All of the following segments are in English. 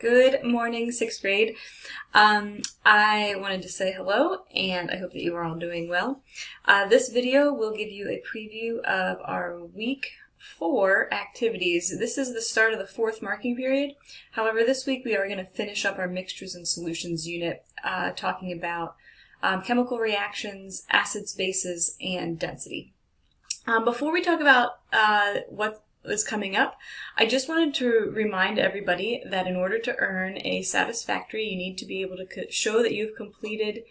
Good morning, 6th grade. I wanted to say hello, and I hope that you are all doing well. This video will give you a preview of our week 4 activities. This is the start of the 4th marking period. However, this week we are going to finish up our mixtures and solutions unit, talking about chemical reactions, acids, bases, and density. Before we talk about what is coming up, I just wanted to remind everybody that in order to earn a satisfactory, you need to be able to show that you've completed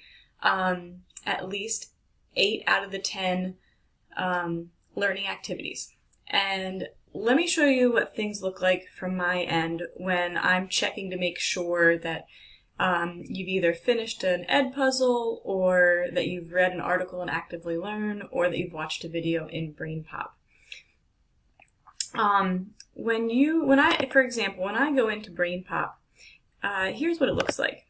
at least 8 out of the 10 learning activities. And let me show you what things look like from my end when I'm checking to make sure that you've either finished an ed puzzle, or that you've read an article in Actively Learn, or that you've watched a video in BrainPop. For example, when I go into BrainPop, here's what it looks like.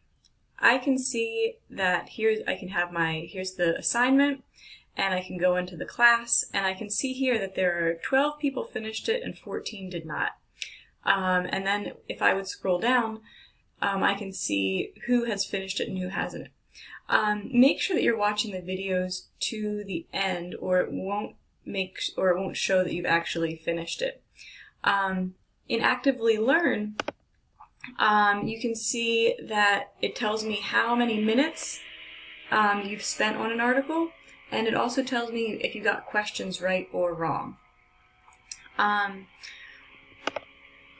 I can see that here's the assignment, and I can go into the class, and I can see here that there are 12 people finished it and 14 did not. And then if I would scroll down, I can see who has finished it and who hasn't. Make sure that you're watching the videos to the end, or it won't show that you've actually finished it. In Actively Learn, you can see that it tells me how many minutes you've spent on an article, and it also tells me if you got questions right or wrong.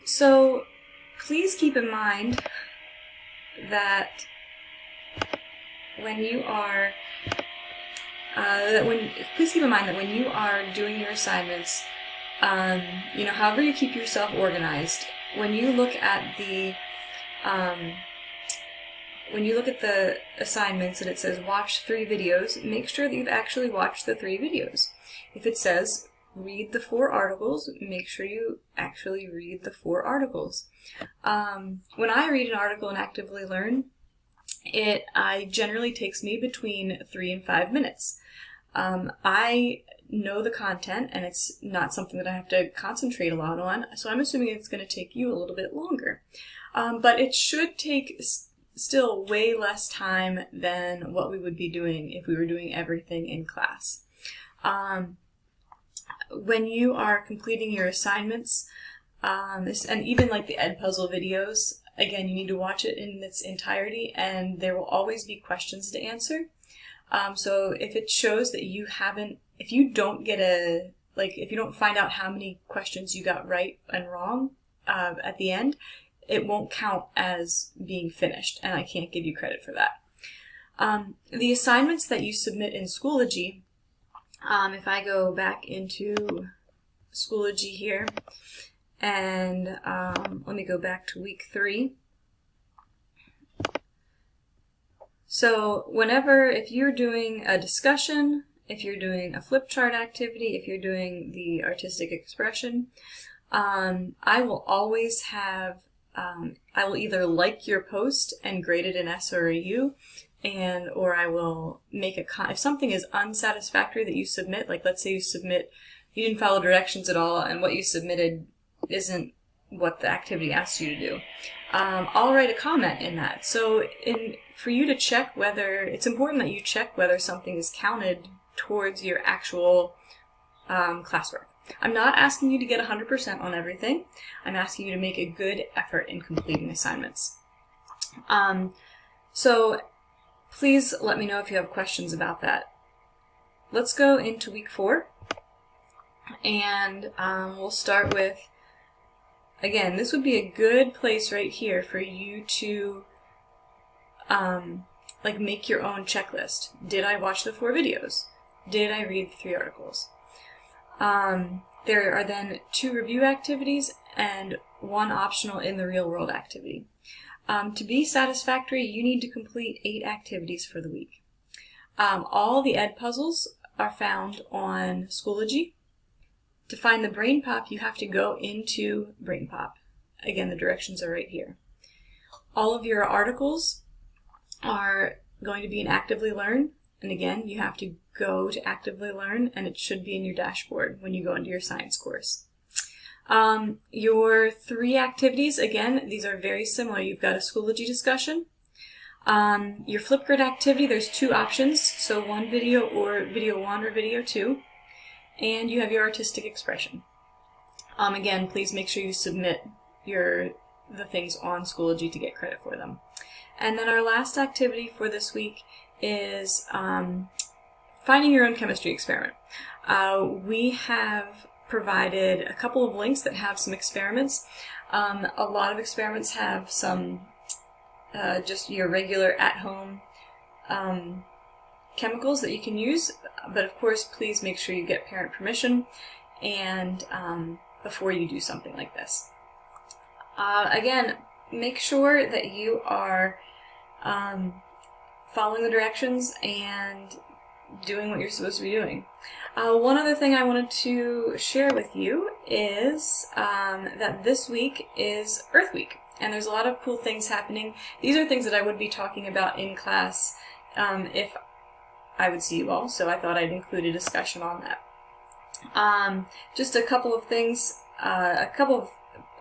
So please keep in mind that when you are doing your assignments, however you keep yourself organized, when you look at the assignments and it says watch 3 videos, make sure that you've actually watched the 3 videos. If it says read the 4 articles, make sure you actually read the 4 articles. When I read an article in Actively Learn, it generally takes me between 3 and 5 minutes. I know the content, and it's not something that I have to concentrate a lot on, so I'm assuming it's going to take you a little bit longer. But it should take still way less time than what we would be doing if we were doing everything in class. When you are completing your assignments, and even like the ed puzzle videos, again, you need to watch it in its entirety, and there will always be questions to answer. So if it shows that if you don't find out how many questions you got right and wrong at the end, it won't count as being finished, and I can't give you credit for that. The assignments that you submit in Schoology, if I go back into Schoology here, and let me go back to week 3. So if you're doing a discussion, if you're doing a flip chart activity, if you're doing the artistic expression, I will always have, I will either like your post and grade it an S or a U, or I will make if something is unsatisfactory that you submit, like let's say you didn't follow directions at all, and what you submitted isn't what the activity asks you to do, I'll write a comment in that. So for you to check it's important that you check whether something is counted towards your actual classwork. I'm not asking you to get 100% on everything. I'm asking you to make a good effort in completing assignments. So please let me know if you have questions about that. Let's go into week 4, and we'll start with, again, this would be a good place right here for you to make your own checklist. Did I watch the 4 videos? Did I read the 3 articles? There are then 2 review activities and 1 optional in the real world activity. To be satisfactory, you need to complete 8 activities for the week. All the ed puzzles are found on Schoology. To find the BrainPop, you have to go into BrainPop. Again, the directions are right here. All of your articles are going to be in Actively Learn, and again, you have to go to Actively Learn, and it should be in your dashboard when you go into your science course. Your 3 activities, again, these are very similar. You've got a Schoology discussion. Your Flipgrid activity, there's 2 options, so one video or video 1 or video 2. And you have your artistic expression. Again, please make sure you submit the things on Schoology to get credit for them. And then our last activity for this week is finding your own chemistry experiment. We have provided a couple of links that have some experiments. A lot of experiments have some just your regular at-home chemicals that you can use, but of course please make sure you get parent permission and before you do something like this. Again, make sure that you are following the directions and doing what you're supposed to be doing. One other thing I wanted to share with you is that this week is Earth Week, and there's a lot of cool things happening. These are things that I would be talking about in class if I would see you all, so I thought I'd include a discussion on that. Just a couple of things, a couple of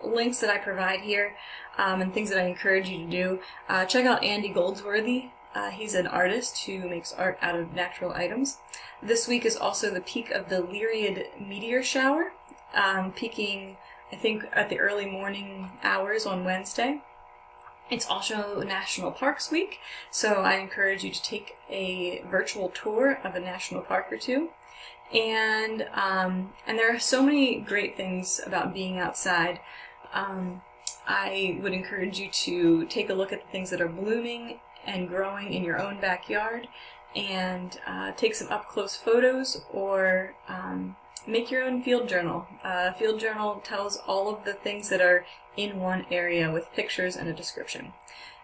links that I provide here and things that I encourage you to do. Check out Andy Goldsworthy. He's an artist who makes art out of natural items. This week is also the peak of the Lyriad meteor shower, peaking, I think, at the early morning hours on Wednesday. It's also National Parks Week, so I encourage you to take a virtual tour of a national park or two. And there are so many great things about being outside. I would encourage you to take a look at the things that are blooming and growing in your own backyard and take some up-close photos or make your own field journal. A field journal tells all of the things that are in one area with pictures and a description.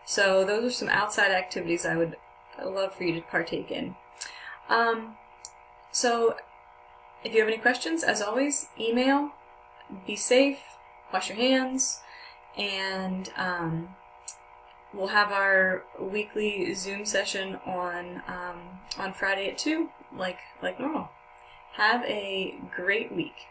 So those are some outside activities I would love for you to partake in. So if you have any questions, as always, email. Be safe, wash your hands, and we'll have our weekly Zoom session on Friday at 2, like normal. Have a great week.